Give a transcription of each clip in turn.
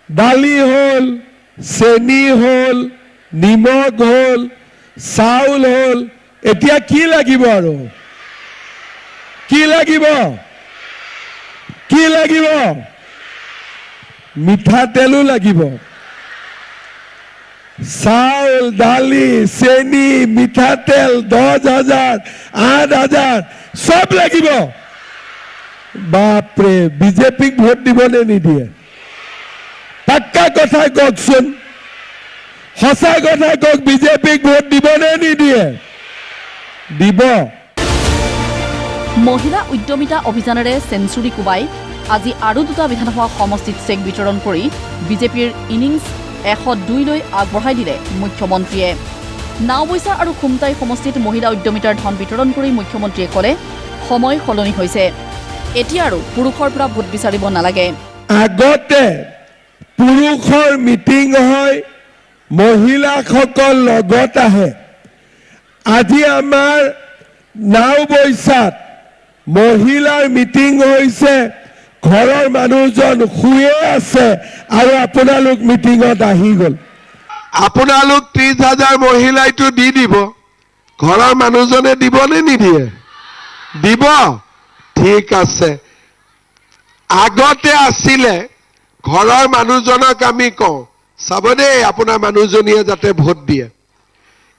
দালি হল, চেনি হল, নিমখ হল, চাউল হল, এতিয়া কি লাগিব আৰু? কি লাগিব? কি লাগিব? মিঠাতেলো লাগিব। চাউল, দালি, চেনি, মিঠাতেল 10,000, 8,000 সব লাগিব। বাপৰে, বিজেপিক ভোট দিবনে নিদিয়ে? পাক্কা কথা কওকচোন, সঁচা কথা কওক, বিজেপিক ভোট দিবনে নিদিয়ে? দিব। মহিলা উদ্যমিতা অভিযানেৰে সেঞ্চুৰী কোবাই আজি আৰু দুটা বিধানসভা সমষ্টিত চেক বিতৰণ কৰি বিজেপিৰ ইনিংছ 102লৈ আগবঢ়াই দিলে মুখ্যমন্ত্ৰীয়ে। নাওবৈচা আৰু খুমটাই সমষ্টিত মহিলা উদ্যমিতাৰ ধন বিতৰণ কৰি মুখ্যমন্ত্ৰীয়ে ক'লে, সময় সলনি হৈছে, এতিয়া আৰু পুৰুষৰ পৰা ভোট বিচাৰিব নালাগে। আগতে পুৰুষৰ মিটিং হয়, মহিলাসকল লগত আহে। আজি আমাৰ নাওবৈচাত মহিলাৰ মিটিং হৈছে, ঘৰৰ মানুহজন শুয়ে আছে আৰু আপোনালোক মিটিঙত আহি গ'ল। আপোনালোক 30,000 মহিলাইটো দি দিব, ঘৰৰ মানুহজনে দিবনে নিদিয়ে? দিব। ঠিক আছে। আগতে আছিলে ঘৰৰ মানুহজনক আমি কওঁ, চাব দেই আপোনাৰ মানুহজনীয়ে যাতে ভোট দিয়ে।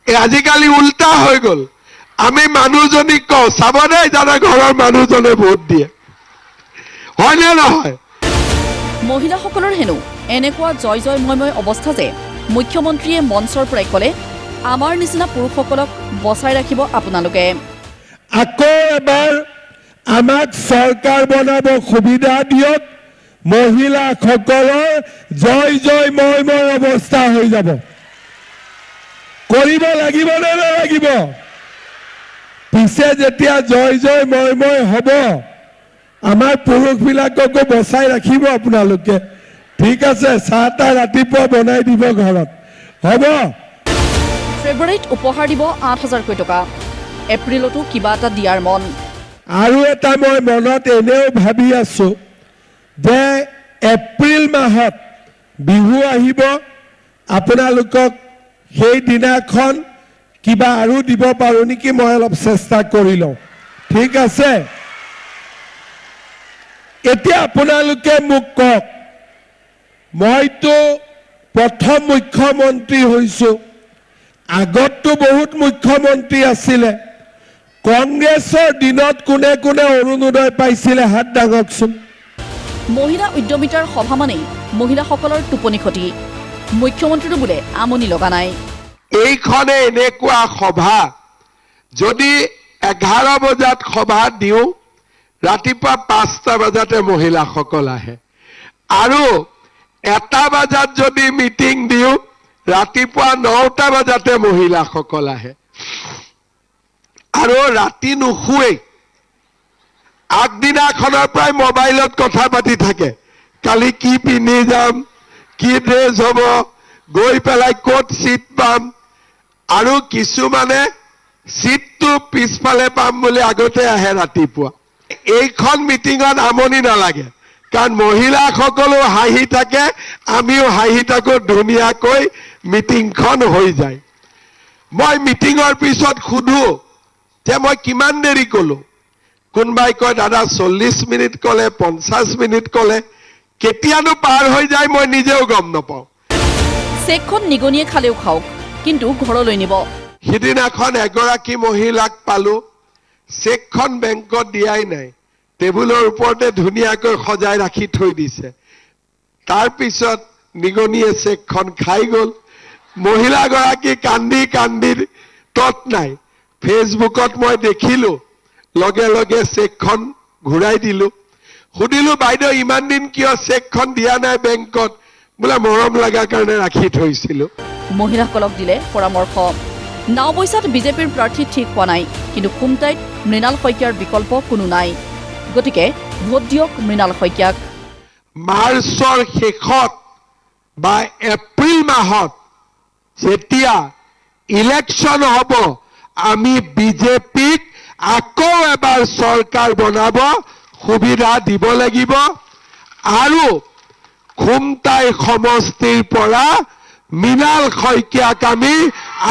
আজিকালি উল্টা হৈ গ'ল, আমি মানুহজনীক কওঁ, চাব দেই যাতে ঘৰৰ মানুহজনে ভোট দিয়ে। হয়নে নহয়? মহিলাসকলৰ হেনো এনেকুৱা জয় জয় ময় অৱস্থা যে মুখ্যমন্ত্ৰীয়ে মঞ্চৰ পৰাই ক'লে, আমাৰ নিচিনা পুৰুষসকলক বচাই ৰাখিব আপোনালোকে। আকৌ এবাৰ আমাক চৰকাৰ বনাব সুবিধা দিয়ক, মহিলাসকলৰ জয় জয় ময় অৱস্থা হৈ যাব। কৰিব লাগিব নে নালাগিব? পিছে যেতিয়া জয় জয় ময় হ'ব, আমাৰ পুৰুষবিলাককো বচাই ৰাখিব আপোনালোকে। ঠিক আছে, চাহ তাহ ৰাতিপুৱা বনাই দিব ঘৰত, হ'ব? ফেব্ৰুৱাৰীত উপহাৰ দিব 8,000কৈ টকা, এপ্ৰিলতো কিবা এটা দিয়াৰ মন। আৰু এটা মই মনত এনেও ভাবি আছো যে এপ্ৰিল মাহত বিহু আহিব, আপোনালোকক সেই দিনাখন কিবা আৰু দিব পাৰোঁ নেকি, মই অলপ চেষ্টা কৰি লওঁ। ঠিক আছে? এতিয়া আপোনালোকে মোক কওক, মইতো প্ৰথম মুখ্যমন্ত্ৰী হৈছোঁ, আগততো বহুত মুখ্যমন্ত্ৰী আছিলে। কংগ্ৰেছৰ দিনত কোনে কোনে অৰুণোদয় পাইছিলে, হাত দাঙকচোন। মহিলা উদ্যমিতাৰ সভা মানেই মহিলাসকলৰ টোপনি ক্ষতি। মুখ্যমন্ত্ৰীৰো বোলে আমনি লগা নাই। এইখনে এনেকুৱা সভা, যদি 11 বজাত সভা দিওঁ, ৰাতিপুৱা 5টা বজাতে মহিলাসকল আহে, আৰু 1টা বজাত যদি মিটিং দিওঁ, ৰাতিপুৱা 9টা বজাতে মহিলাসকল আহে, আৰু ৰাতি নুশুৱেই। আগদিনাখনৰ পৰাই মোবাইলত কথা পাতি থাকে, কালি কি পিন্ধি যাম, কি ড্ৰেছ হ'ব, গৈ পেলাই ক'ত চিট পাম, আৰু কিছুমানে চিটটো পিছফালে পাম বুলি আগতে আহে ৰাতিপুৱা। এইখন মিটিঙত আমনি নালাগে, কাৰণ মহিলাসকলো হাঁহি থাকে, আমিও হাঁহি থাকোঁ, ধুনীয়াকৈ মিটিংখন হৈ যায়। মই মিটিঙৰ পিছত সোধো যে মই কিমান দেৰি ক'লো, কোনোবাই কয় দাদা 40 মিনিট ক'লে, 50 মিনিট ক'লে, কেতিয়ানো পাৰ হৈ যায় মই নিজেও গম নাপাওঁ। চেকখন নিগনিয়ে খালেও খাওক, কিন্তু ঘৰলৈ নিব। সিদিনাখন এগৰাকী মহিলাক পালো, চেকখন বেংকত দিয়াই নাই, টেবুলৰ ওপৰতে ধুনীয়াকৈ সজাই ৰাখি থৈ দিছে। তাৰপিছত নিগনিয়ে চেকখন খাই গ'ল। মহিলাগৰাকী কান্দি কান্দি তত নাই। ফেচবুকত মই দেখিলো, লগে লগে চেকখন ঘূৰাই দিলো। সুধিলো, বাইদেউ ইমান দিন কিয় চেকখন দিয়া নাই বেংকত? বোলে মৰম লগাৰ কাৰণে ৰাখি থৈছিলো। মহিলাসকলক দিলে পৰামৰ্শ। নাওবৈচাত বিজেপিৰ প্ৰাৰ্থী ঠিক হোৱা নাই, কিন্তু খুমটাইত মৃণাল শইকীয়াৰ বিকল্প কোনো নাই। গতিকে ভোট দিয়ক মৃণাল শইকীয়াক। মাৰ্চৰ শেষত বা এপ্ৰিল মাহত যেতিয়া ইলেকশ্যন হ'ব, আমি বিজেপিক আকৌ এবাৰ চৰকাৰ বনাব সুবিধা দিব লাগিব। আৰু খুমটাই সমষ্টিৰ পৰা মৃণাল শইকীয়াক আমি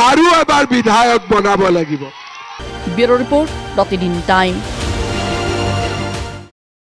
আৰু এবাৰ বিধায়ক বনাব লাগিব। ব্যুৰো ৰিপৰ্ট, প্ৰতিদিন টাইম।